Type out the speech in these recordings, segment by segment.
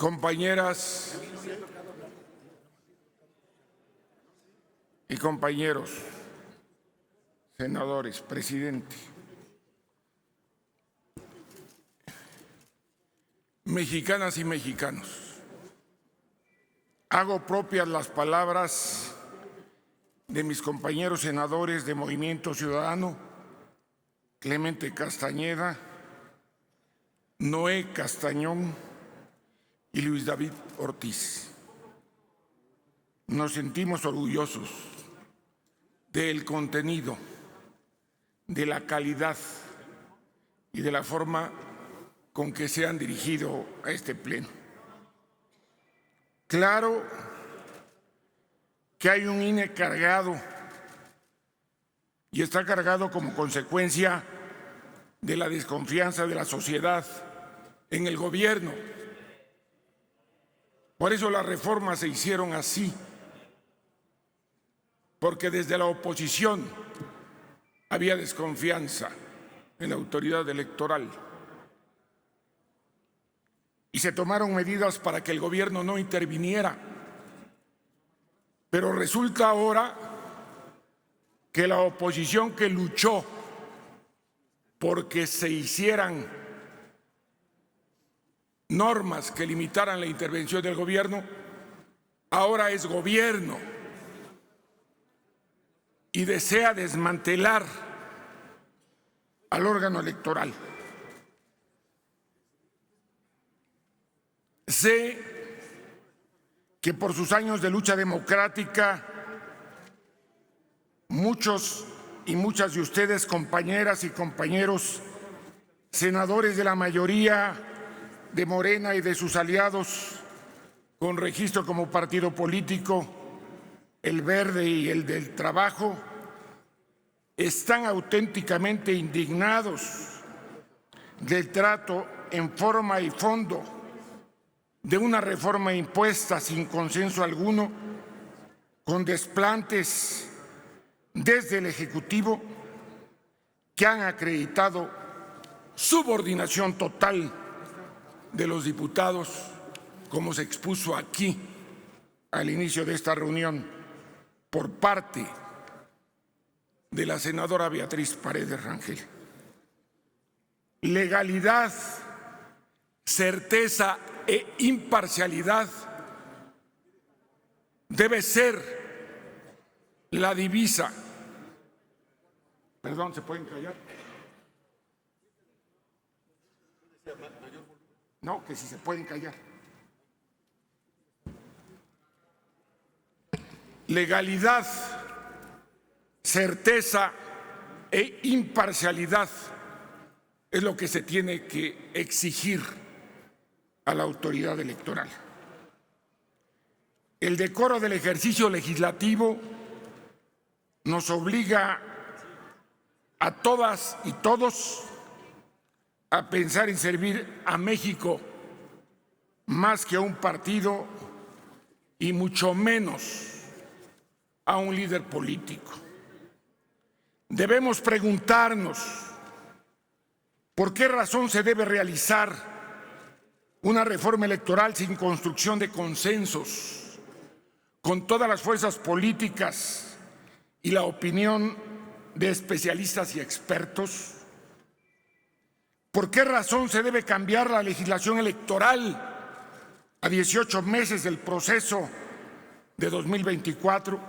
Compañeras y compañeros senadores, presidente, mexicanas y mexicanos, hago propias las palabras de mis compañeros senadores de Movimiento Ciudadano, Clemente Castañeda, Noé Castañón y Luis David Ortiz. Nos sentimos orgullosos del contenido, de la calidad y de la forma con que se han dirigido a este pleno. Claro que hay un INE cargado y está cargado como consecuencia de la desconfianza de la sociedad en el gobierno. Por eso las reformas se hicieron así, porque desde la oposición había desconfianza en la autoridad electoral y se tomaron medidas para que el gobierno no interviniera. Pero resulta ahora que la oposición que luchó porque se hicieran normas que limitaran la intervención del gobierno, ahora es gobierno y desea desmantelar al órgano electoral. Sé que por sus años de lucha democrática, muchos y muchas de ustedes, compañeras y compañeros, senadores de la mayoría de Morena y de sus aliados con registro como partido político, el Verde y el del Trabajo, están auténticamente indignados del trato en forma y fondo de una reforma impuesta sin consenso alguno, con desplantes desde el Ejecutivo que han acreditado subordinación total de los diputados, como se expuso aquí al inicio de esta reunión por parte de la senadora Beatriz Paredes Rangel. Legalidad, certeza e imparcialidad debe ser la divisa. Perdón, ¿se pueden callar? No, que si se pueden callar. Legalidad, certeza e imparcialidad es lo que se tiene que exigir a la autoridad electoral. El decoro del ejercicio legislativo nos obliga a todas y todos a pensar en servir a México más que a un partido y mucho menos a un líder político. Debemos preguntarnos por qué razón se debe realizar una reforma electoral sin construcción de consensos con todas las fuerzas políticas y la opinión de especialistas y expertos. ¿Por qué razón se debe cambiar la legislación electoral a 18 meses del proceso de 2024?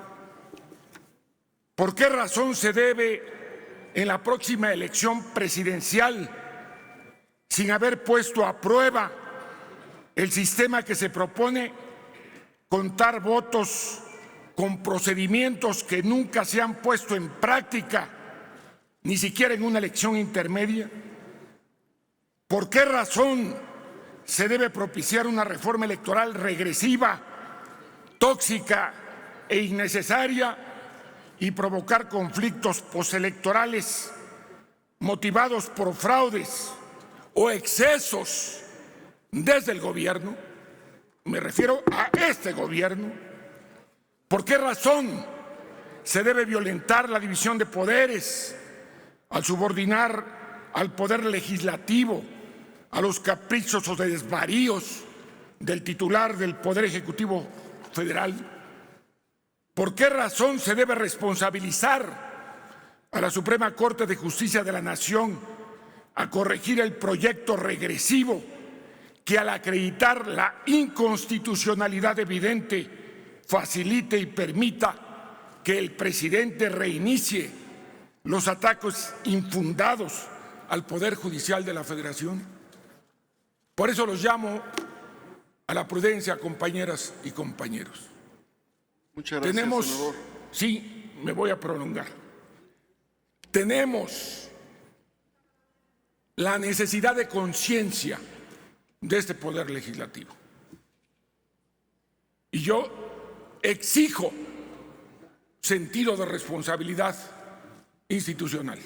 ¿Por qué razón se debe en la próxima elección presidencial, sin haber puesto a prueba el sistema que se propone, contar votos con procedimientos que nunca se han puesto en práctica, ni siquiera en una elección intermedia? ¿Por qué razón se debe propiciar una reforma electoral regresiva, tóxica e innecesaria y provocar conflictos postelectorales motivados por fraudes o excesos desde el gobierno? Me refiero a este gobierno. ¿Por qué razón se debe violentar la división de poderes al subordinar al poder legislativo a los caprichos o desvaríos del titular del Poder Ejecutivo Federal? ¿Por qué razón se debe responsabilizar a la Suprema Corte de Justicia de la Nación a corregir el proyecto regresivo que, al acreditar la inconstitucionalidad evidente, facilite y permita que el presidente reinicie los ataques infundados al Poder Judicial de la Federación? Por eso los llamo a la prudencia, compañeras y compañeros. Muchas gracias, senador. Sí, me voy a prolongar. Tenemos la necesidad de conciencia de este Poder Legislativo. Y yo exijo sentido de responsabilidad institucional.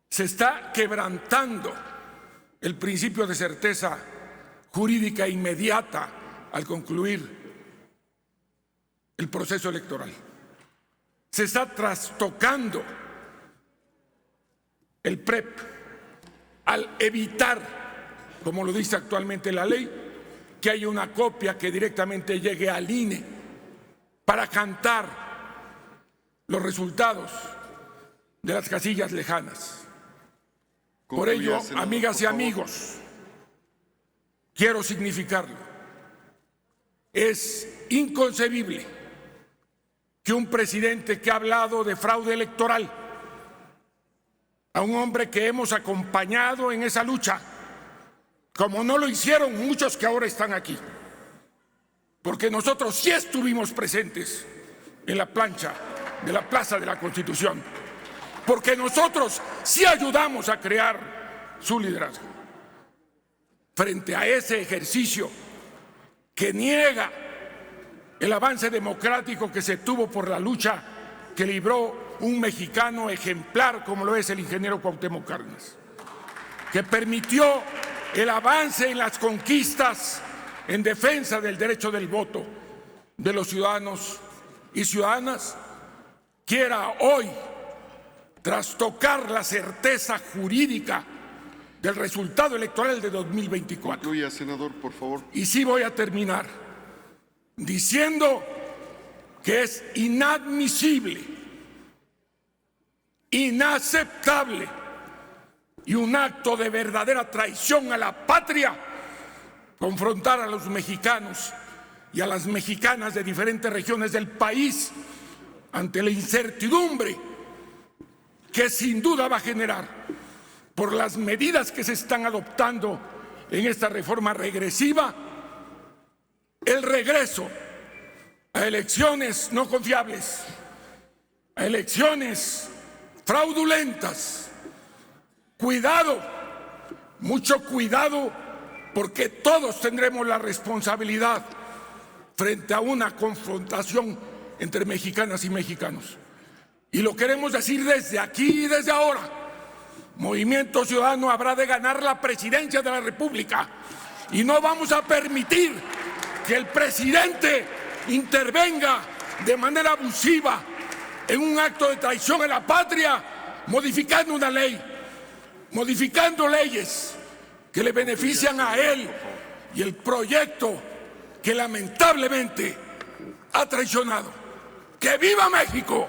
Se está quebrantando el principio de certeza jurídica inmediata al concluir el proceso electoral. Se está trastocando el PREP al evitar, como lo dice actualmente la ley, que haya una copia que directamente llegue al INE para cantar los resultados de las casillas lejanas. Por ello, amigas y amigos, quiero significarlo. Es inconcebible que un presidente que ha hablado de fraude electoral, a un hombre que hemos acompañado en esa lucha, como no lo hicieron muchos que ahora están aquí, porque nosotros sí estuvimos presentes en la plancha de la Plaza de la Constitución, porque nosotros sí ayudamos a crear su liderazgo. Frente a ese ejercicio que niega el avance democrático que se tuvo por la lucha que libró un mexicano ejemplar como lo es el ingeniero Cuauhtémoc Cárdenas, que permitió el avance en las conquistas en defensa del derecho del voto de los ciudadanos y ciudadanas, quiera hoy trastocar la certeza jurídica del resultado electoral de 2024. Concluya, senador, por favor. Y sí voy a terminar diciendo que es inadmisible, inaceptable y un acto de verdadera traición a la patria confrontar a los mexicanos y a las mexicanas de diferentes regiones del país ante la incertidumbre que sin duda va a generar, por las medidas que se están adoptando en esta reforma regresiva, el regreso a elecciones no confiables, a elecciones fraudulentas. Cuidado, mucho cuidado, porque todos tendremos la responsabilidad frente a una confrontación entre mexicanas y mexicanos. Y lo queremos decir desde aquí y desde ahora. Movimiento Ciudadano habrá de ganar la presidencia de la República y no vamos a permitir que el presidente intervenga de manera abusiva en un acto de traición a la patria, modificando una ley, modificando leyes que le benefician a él y el proyecto que lamentablemente ha traicionado. ¡Que viva México!